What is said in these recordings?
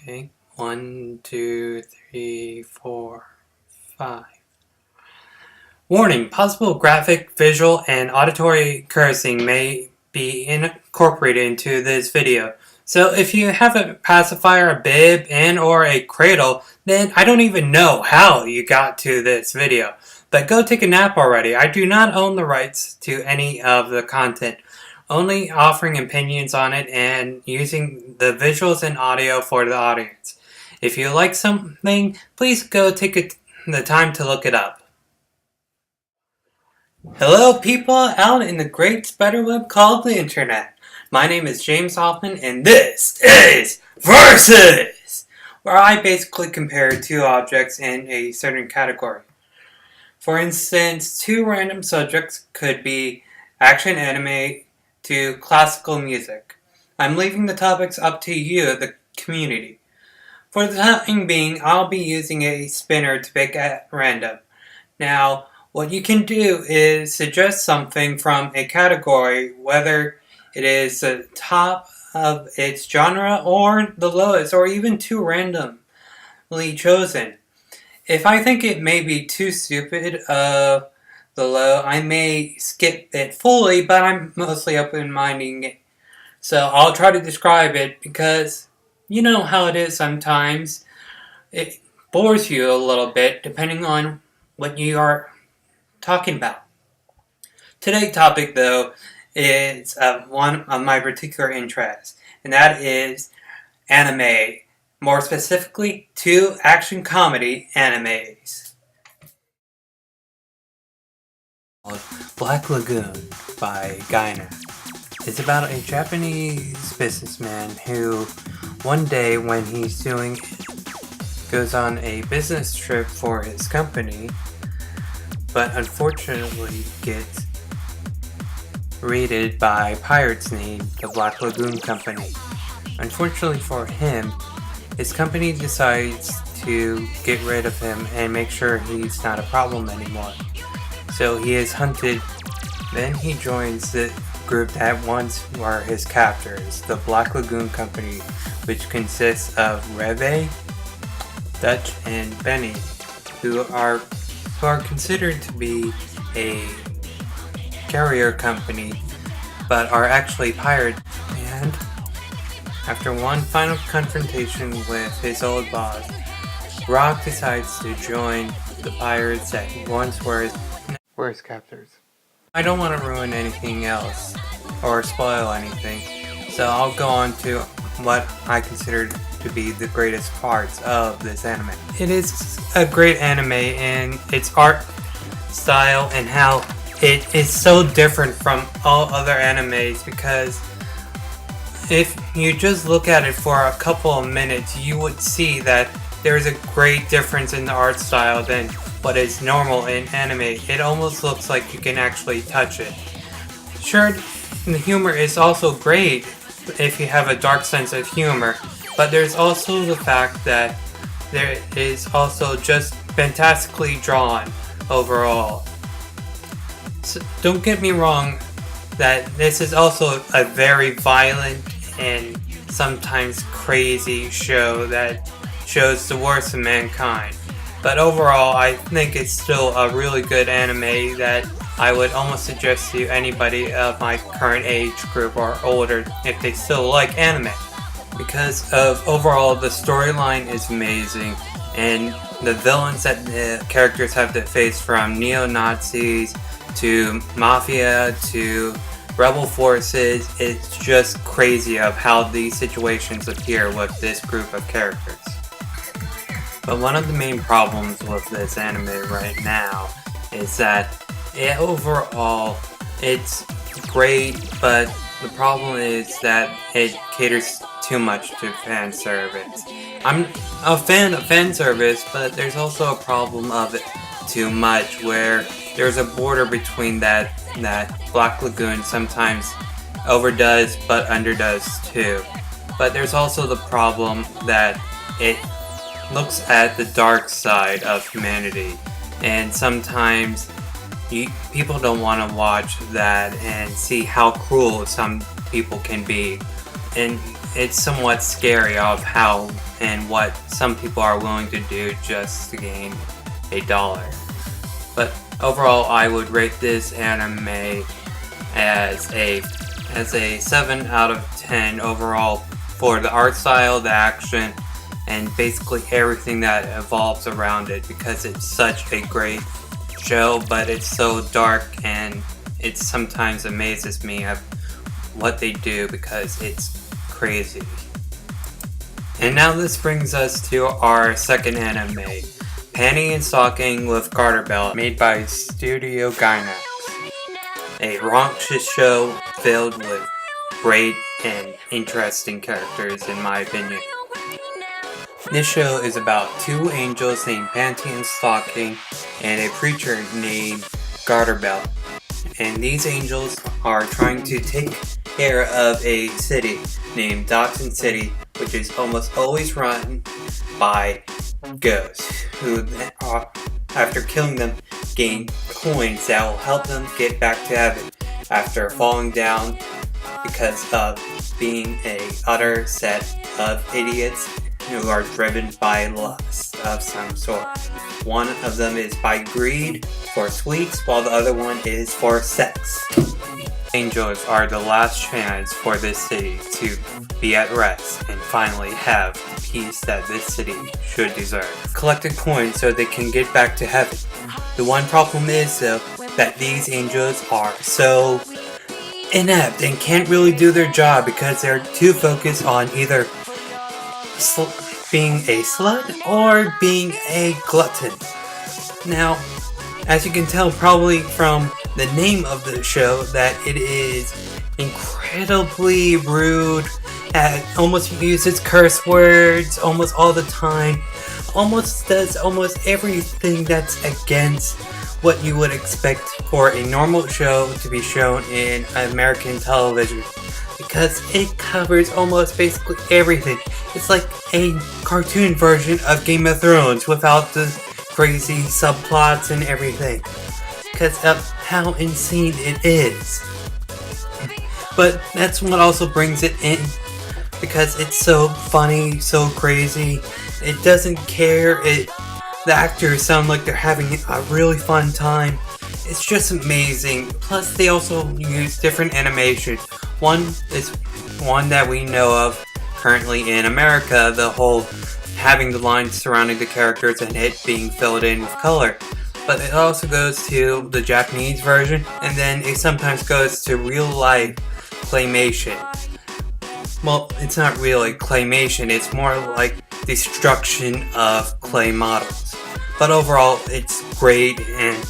Okay, 1, 2, 3, 4, 5. Warning: possible graphic, visual, and auditory cursing may be incorporated into this video. So if you have a pacifier, a bib, and or a cradle, then I don't even know how you got to this video. But go take a nap already. I do not own the rights to any of the content, only offering opinions on it and using the visuals and audio for the audience. If you like something, please go take the time to look it up. Hello people out in the great spiderweb called the internet. My name is James Hoffman and this is Versus, where I basically compare two objects in a certain category. For instance, two random subjects could be action anime to classical music. I'm leaving the topics up to you, the community. For the time being, I'll be using a spinner to pick at random. Now, what you can do is suggest something from a category, whether it is the top of its genre or the lowest, or even too randomly chosen. If I think it may be too stupid of the low, I may skip it fully, but I'm mostly open-minding it. So I'll try to describe it because you know how it is sometimes. It bores you a little bit depending on what you are talking about. Today's topic, though, is one of my particular interests, and that is anime. More specifically, two action comedy animes. Black Lagoon by Gaina. It's about a Japanese businessman who, one day when he's goes on a business trip for his company, but unfortunately gets raided by pirates named the Black Lagoon Company. Unfortunately for him, his company decides to get rid of him and make sure he's not a problem anymore. So he is hunted. Then he joins the group that once were his captors, the Black Lagoon Company, which consists of Reve, Dutch, and Benny, who are considered to be a carrier company, but are actually pirates. And after one final confrontation with his old boss, Rock decides to join the pirates that once were his captors. I don't want to ruin anything else or spoil anything, so I'll go on to what I consider to be the greatest parts of this anime. It is a great anime in its art style and how it is so different from all other animes, because if you just look at it for a couple of minutes, you would see that there is a great difference in the art style than what is normal in anime. It almost looks like you can actually touch it. Sure, the humor is also great if you have a dark sense of humor, but there's also the fact that there is also just fantastically drawn overall. So don't get me wrong, that this is also a very violent and sometimes crazy show that shows the worst of mankind. But overall, I think it's still a really good anime that I would almost suggest to anybody of my current age group or older if they still like anime. Because of overall, the storyline is amazing, and the villains that the characters have to face, from neo-Nazis to mafia to rebel forces, it's just crazy of how these situations appear with this group of characters. But one of the main problems with this anime right now is that overall it's great, but the problem is that it caters too much to fan service. I'm a fan of fan service, but there's also a problem of it too much, where there's a border between that Black Lagoon sometimes overdoes but underdoes too. But there's also the problem that it looks at the dark side of humanity, and sometimes people don't want to watch that and see how cruel some people can be. And it's somewhat scary of how and what some people are willing to do just to gain $1. But overall, I would rate this anime as a 7 out of 10 overall for the art style, the action, and basically everything that evolves around it, because it's such a great show, but it's so dark and it sometimes amazes me of what they do because it's crazy. And now this brings us to our second anime, Panty and Stocking with Garter Belt, made by Studio Gainax. A rauncous show filled with great and interesting characters, in my opinion. This show is about two angels named Panty and Stocking and a preacher named Garter Belt. And these angels are trying to take care of a city named Dawson City, which is almost always run by ghosts, who after killing them gain coins that will help them get back to heaven after falling down because of being a utter set of idiots who are driven by lust of some sort. One of them is by greed for sweets, while the other one is for sex. Angels are the last chance for this city to be at rest and finally have the peace that this city should deserve. Collecting coins so they can get back to heaven. The one problem is, though, that these angels are so inept and can't really do their job because they're too focused on either being a slut or being a glutton. Now, as you can tell probably from the name of the show, that it is incredibly rude, almost uses curse words almost all the time, almost does almost everything that's against what you would expect for a normal show to be shown in American television, because it covers almost basically everything. It's like a cartoon version of Game of Thrones without the crazy subplots and everything, because of how insane it is. But that's what also brings it in, because it's so funny, so crazy. It doesn't care. The actors sound like they're having a really fun time. It's just amazing. Plus, they also use different animation. One is one that we know of currently in America, the whole having the lines surrounding the characters and it being filled in with color. But it also goes to the Japanese version, and then it sometimes goes to real life claymation. Well, it's not really claymation, it's more like destruction of clay models. But overall, it's great and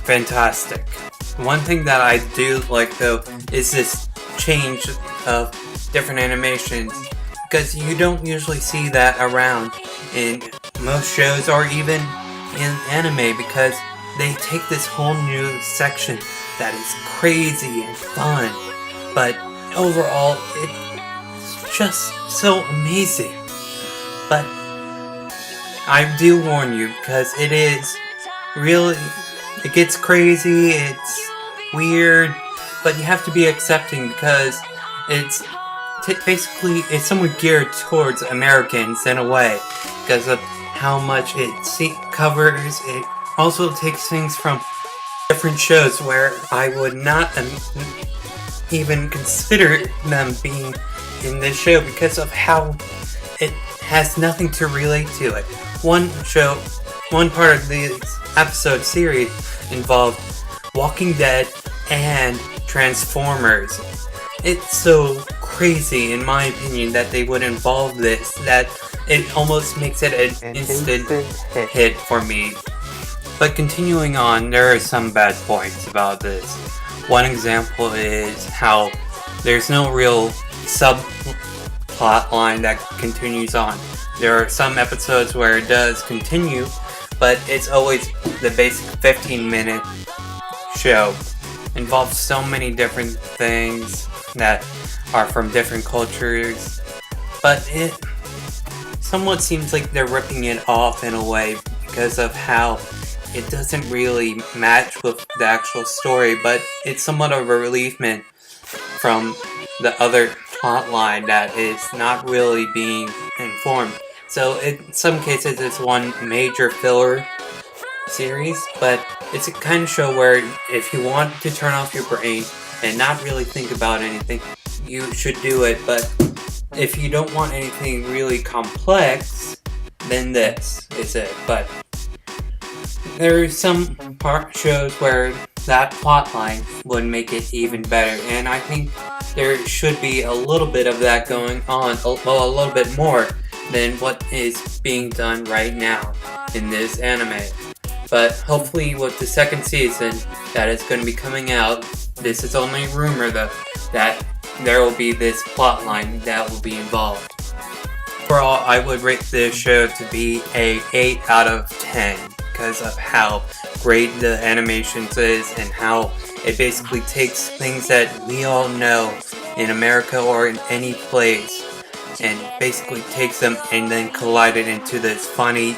fantastic. One thing that I do like, though, is this change of different animations, because you don't usually see that around in most shows or even in anime, because they take this whole new section that is crazy and fun, but overall it's just so amazing. But I do warn you, because it is really, it gets crazy, it's weird, but you have to be accepting, because it's basically it's somewhat geared towards Americans in a way, because of how much it covers. It also takes things from different shows where I would not even consider them being in this show, because of how it has nothing to relate to it. One part of the episode series involved Walking Dead and Transformers. It's so crazy, in my opinion, that they would involve this, that it almost makes it an instant hit for me. But continuing on, there are some bad points about this. One example is how there's no real subplot line that continues on. There are some episodes where it does continue, but it's always the basic 15-minute show. Involves so many different things that are from different cultures, but it somewhat seems like they're ripping it off in a way, because of how it doesn't really match with the actual story, but it's somewhat of a reliefment from the other plot line that is not really being informed. So in some cases it's one major filler series, but it's a kind of show where if you want to turn off your brain and not really think about anything, you should do it. But if you don't want anything really complex, then this is it. But there are some shows where that plotline would make it even better, and I think there should be a little bit of that going on, well, a little bit more than what is being done right now in this anime. But hopefully with the second season that is going to be coming out, this is only a rumor though, that there will be this plotline that will be involved. Overall, I would rate this show to be a 8 out of 10 because of how great the animations is and how it basically takes things that we all know in America or in any place and basically takes them and then collide it into this funny,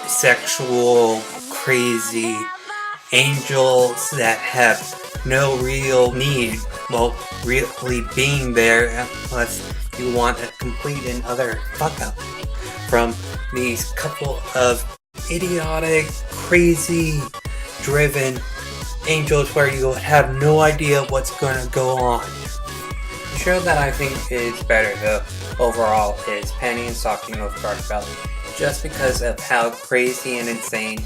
sexual, crazy angels that have no real need, well, really being there unless you want a complete and utter fuck up from these couple of idiotic, crazy, driven angels where you have no idea what's gonna go on. The show that I think is better though overall is Panty and Stocking with Dark Belly, just because of how crazy and insane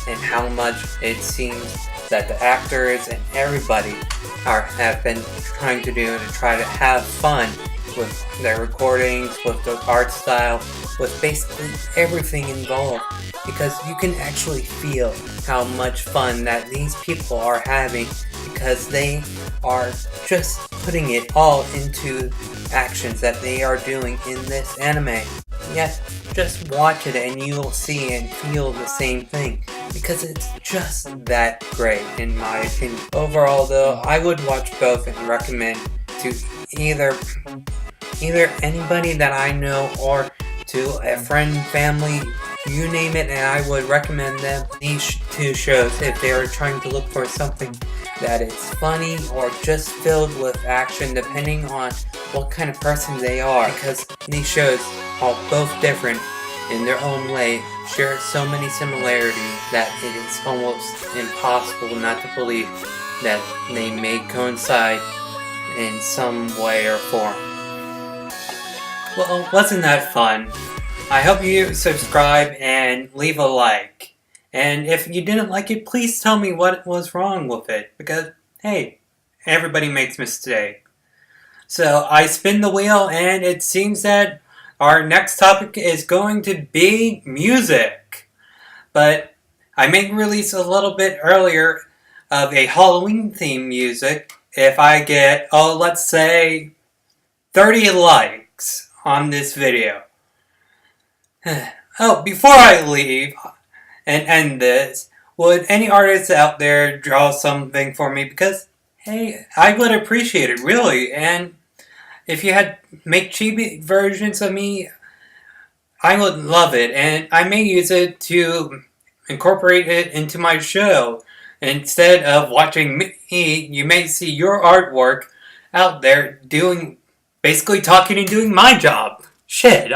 and how much it seems that the actors and everybody have been trying to do to try to have fun with their recordings, with the art style, with basically everything involved, because you can actually feel how much fun that these people are having because they are just putting it all into actions that they are doing in this anime. Yet, just watch it and you'll see and feel the same thing, because it's just that great in my opinion. Overall though, I would watch both and recommend to either anybody that I know or to a friend, family, you name it, and I would recommend them these two shows if they are trying to look for something that is funny or just filled with action, depending on what kind of person they are, because these shows are both different in their own way, share so many similarities that it is almost impossible not to believe that they may coincide in some way or form. Well, wasn't that fun? I hope you subscribe and leave a like. And if you didn't like it, please tell me what was wrong with it. Because, hey, everybody makes mistakes. So, I spin the wheel and it seems that our next topic is going to be music. But I may release a little bit earlier of a Halloween themed music if I get, let's say 30 likes on this video. Before I leave and end this, would any artists out there draw something for me? Because, hey, I would appreciate it, really. And if you had make chibi versions of me, I would love it. And I may use it to incorporate it into my show. Instead of watching me, you may see your artwork out there doing, basically talking and doing my job. Shit,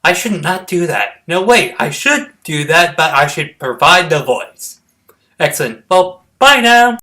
I should not do that. No, wait, I should do that, but I should provide the voice. Excellent. Well, bye now.